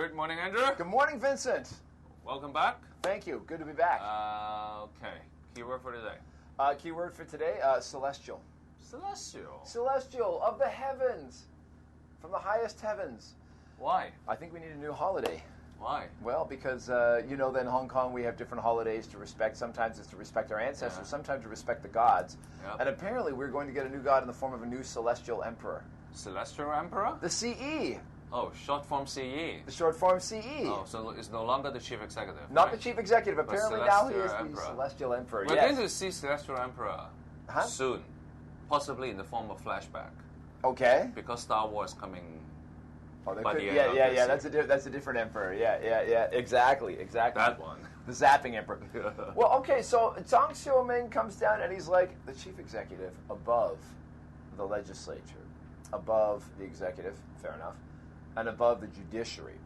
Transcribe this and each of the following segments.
Good morning, Andrew. Good morning, Vincent. Welcome back. Thank you. Good to be back. Okay. Keyword for today. Keyword for today, celestial. Celestial. Celestial, of the heavens. From the highest heavens. Why? I think we need a new holiday. Why? Well, because, in Hong Kong we have different holidays to respect. Sometimes it's to respect our ancestors, sometimes to respect the gods. Yep. And apparently we're going to get a new god in the form of a new celestial emperor. Celestial Emperor? The CE. Oh, short form CE. The short form CE. Oh, so it's no longer the chief executive. Not right? the chief executive. Apparently now he is the celestial emperor. We're going to see Celestial Emperor Huh? soon. Possibly in the form of flashback. Okay. Because Star Wars coming... Oh, they By could, the end yeah, of yeah, this yeah. year. That's a different emperor. Yeah. Exactly. That one. The zapping emperor. Well, okay. So Zhang Xiaoming comes down and he's like the chief executive above the legislature, above the executive. Fair enough, and above the judiciary.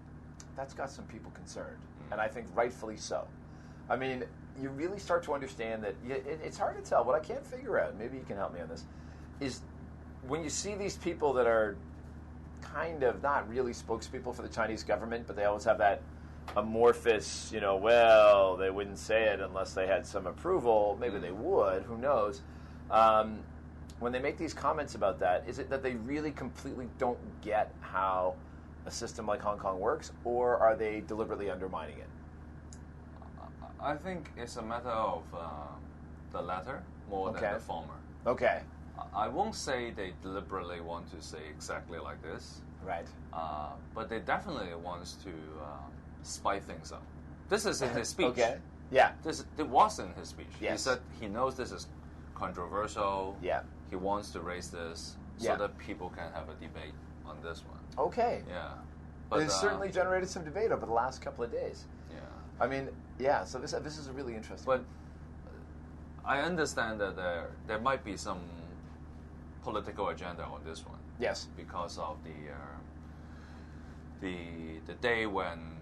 That's got some people concerned, and I think rightfully so. I mean, you really start to understand that it's hard to tell. What I can't figure out, maybe you can help me on this, is when you see these people that are kind of not really spokespeople for the Chinese government, but they always have that amorphous, well, they wouldn't say it unless they had some approval. Maybe they would, who knows. When they make these comments about that, is it that they really completely don't get how a system like Hong Kong works, or are they deliberately undermining it? I think it's a matter of the latter more than the former. Okay. I won't say they deliberately want to say exactly like this. Right. But they definitely want to spice things up. This is in his speech. Okay. Yeah. It was in his speech. Yes. He said he knows this is controversial. Yeah. He wants to raise this so that people can have a debate on this one. Okay. Yeah. But it's certainly generated some debate over the last couple of days. Yeah. I mean, so this is a really interesting. But I understand that there might be some political agenda on this one. Yes. Because of the day when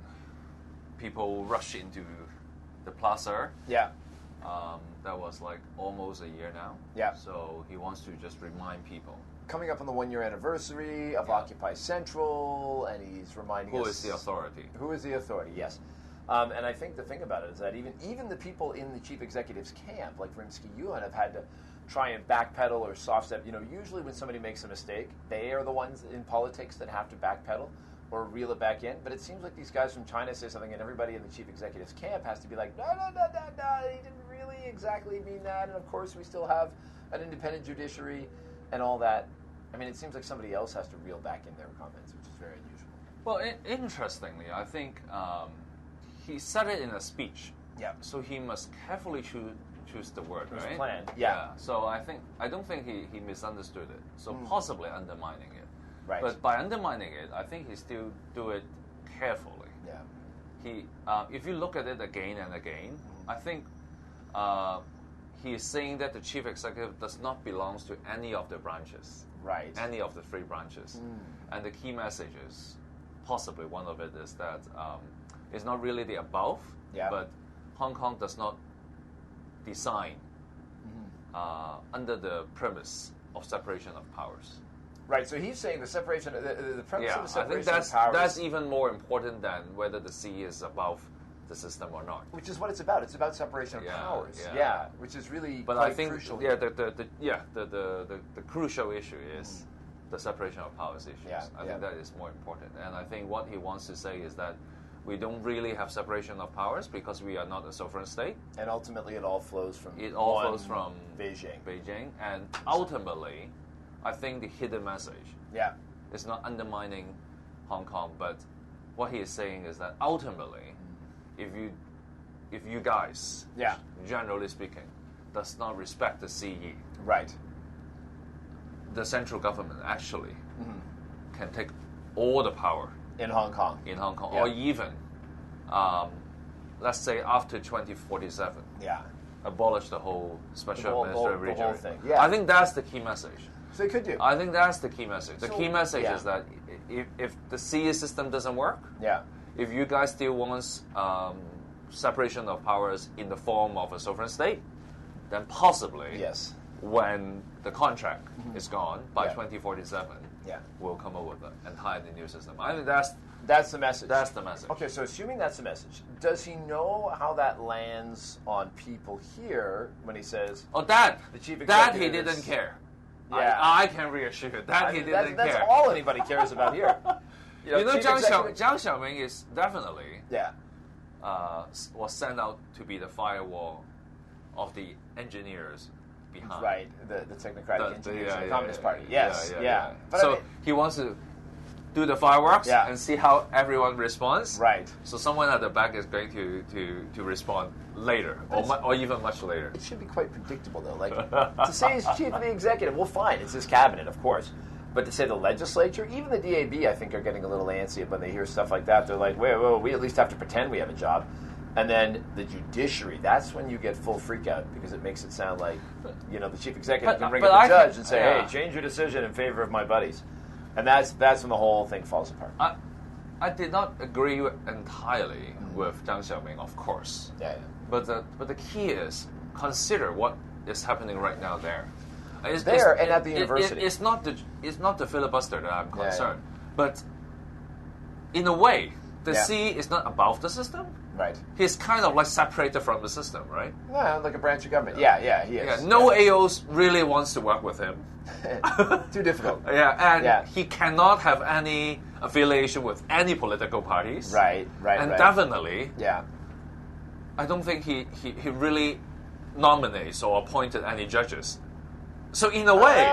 people rush into the plaza. Yeah. That was like almost a year now. Yeah. So he wants to just remind people. Coming up on the 1-year anniversary of Occupy Central, and he's reminding us... Who is the authority? Who is the authority, yes. And I think the thing about it is that even the people in the chief executive's camp, like Rimsky Yuan, have had to try and backpedal or soft step. Usually when somebody makes a mistake, they are the ones in politics that have to backpedal or reel it back in. But it seems like these guys from China say something, and everybody in the chief executive's camp has to be like, no, he didn't really exactly mean that. And of course, we still have an independent judiciary and all that. I mean, it seems like somebody else has to reel back in their comments, which is very unusual. Well, interestingly, I think he said it in a speech. Yeah. So he must carefully choose the word, His right? plan. Yeah. So I don't think he misunderstood it. So possibly undermining it. Right. But by undermining it, I think he still do it carefully. Yeah. He, if you look at it again and again, I think he is saying that the chief executive does not belong to any of the branches. Right. Any of the 3 branches. And the key message is, possibly one of it is that it's not really the above, but Hong Kong does not design under the premise of separation of powers. Right, so he's saying the separation, the premise of the I think separation of powers... that's even more important than whether the sea is above the system or not. Which is what it's about. It's about separation of powers. Yeah. Which is really But quite I think, crucial. the crucial issue is the separation of powers issues. I think that is more important. And I think what he wants to say is that we don't really have separation of powers because we are not a sovereign state. And ultimately it all flows from Beijing. And ultimately, I think the hidden message is not undermining Hong Kong, but what he is saying is that ultimately, if you guys, generally speaking, does not respect the CE, right, the central government actually can take all the power in Hong Kong, or even, let's say after 2047, abolish the whole special administrative region. The whole thing. I think that's the key message. So they could do. I think that's the key message. The key message is that if the CE system doesn't work, if you guys still want separation of powers in the form of a sovereign state, then possibly when the contract is gone by 2047, we'll come up with an entirely new system. I think That's the message. That's the message. Okay, so assuming that's the message, does he know how that lands on people here when he says, "Oh, that the chief executive that he didn't care"? Yeah, I can reasure you that he didn't care. That's all anybody cares about here. Jiang Xiaoming is definitely was sent out to be the firewall of the engineers behind. Right, the technocratic engineers of the Communist Party. Yes, But so he wants to do the fireworks and see how everyone responds. Right. So someone at the back is going to respond later, or even much later. It should be quite predictable, though. Like, to say he's chief of the executive, well, fine, it's his cabinet, of course. But to say the legislature, even the DAB, I think, are getting a little antsy when they hear stuff like that. They're like, wait, we at least have to pretend we have a job. And then the judiciary, that's when you get full freak out, because it makes it sound like, the chief executive can ring up the judge and say, hey, change your decision in favor of my buddies. And that's when the whole thing falls apart. I did not agree entirely with Jiang Xiaoming, of course. Yeah. But the key is, consider what is happening right now there. And at the university. It's not the filibuster that I'm concerned. But in a way, the CE is not above the system. Right. He's kind of like separated from the system, right? Yeah, like a branch of government. Yeah, he is. Yeah, no AOs really wants to work with him. Too difficult. He cannot have any affiliation with any political parties. Right. And definitely, I don't think he really nominates or appointed any judges. So in a way,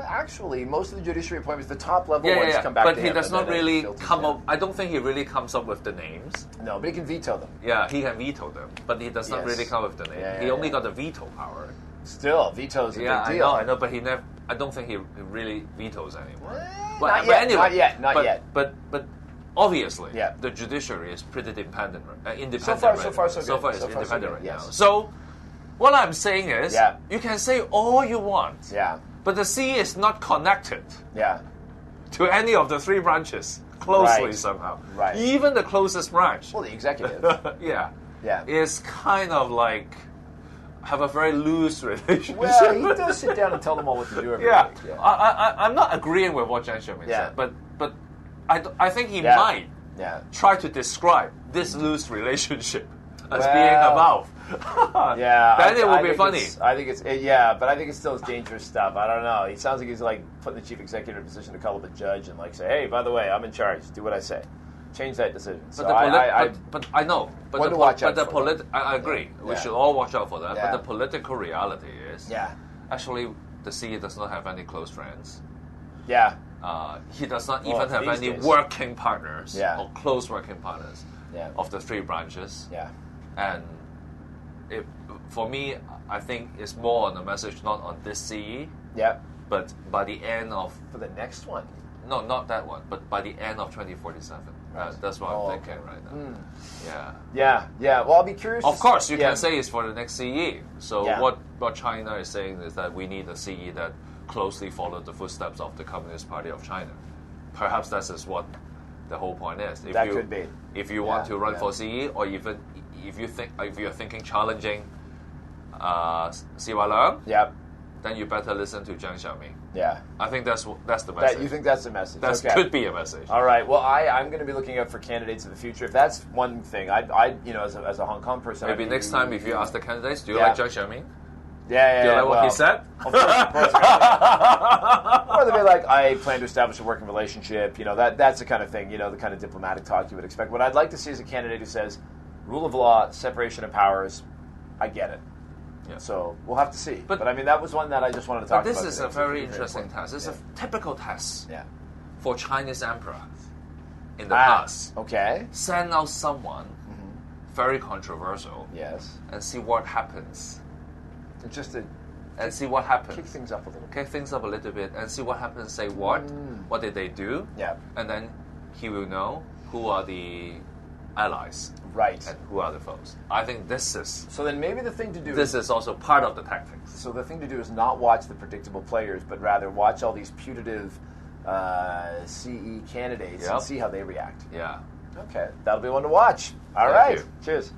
actually, most of the judiciary appointments, the top level ones come back to him. But he does not really come up. I don't think he really comes up with the names. No, but he can veto them. Yeah, he can veto them, but he does not really come up with the name. He only got the veto power. Still, veto's a big deal. I know, but he never. I don't think he really vetoes anymore. Not yet. But obviously, the judiciary is pretty independent. So far, it's independent right now. So. What I'm saying is, you can say all you want, but the CE is not connected to any of the three branches closely somehow. Right. Even the closest branch. Well, the executive. Is kind of like have a very loose relationship. Well, he does sit down and tell them all what to do every week. I'm not agreeing with what Jiang Xiaoming said, but I think he might try to describe this loose relationship as being above. Then it will be funny. I think it's but I think it's still dangerous stuff. I don't know. He sounds like he's like putting the chief executive in a position to call up a judge and like say, hey, by the way, I'm in charge. Do what I say. Change that decision. But I know. But I agree. We should all watch out for that. But the political reality is, actually, the CE does not have any close friends. He does not even have any working partners or close working partners of the three branches. And for me, I think it's more on the message, not on this CE. But by the end of... For the next one? No, not that one. But by the end of 2047. That's what I'm thinking right now. Well, I'll be curious. Of course, you can say it's for the next CE. So what China is saying is that we need a CE that closely follows the footsteps of the Communist Party of China. Perhaps that is what the whole point is. Could be. If you want to run for CE, or even if you're thinking challenging Siwa Leung, then you better listen to Jiang Xiaoming. I think that's the message. You think that's the message? That could be a message. All right. Well, I'm going to be looking out for candidates in the future. If that's one thing, I as a Hong Kong person, maybe next time if you ask the candidates, do you like Jiang Xiaoming? Do you like what he said? Of course. Or they'll be like, I plan to establish a working relationship. That's the kind of thing. The kind of diplomatic talk you would expect. What I'd like to see is a candidate who says, rule of law, separation of powers. I get it. So we'll have to see. But I mean, that was one that I just wanted to talk about. This is a very interesting test. It's a typical test for Chinese emperor in the past. Okay. Send out someone very controversial. And see what happens. And see what happens. Kick things up a little bit. Kick things up a little bit and see what happens. Say what? What did they do? And then he will know who are the allies. Right. And who are the foes. I think this is... So then maybe the thing to do... This is also part of the tactics. So the thing to do is not watch the predictable players, but rather watch all these putative CE candidates and see how they react. Yeah. Okay. That'll be one to watch. All right. Cheers.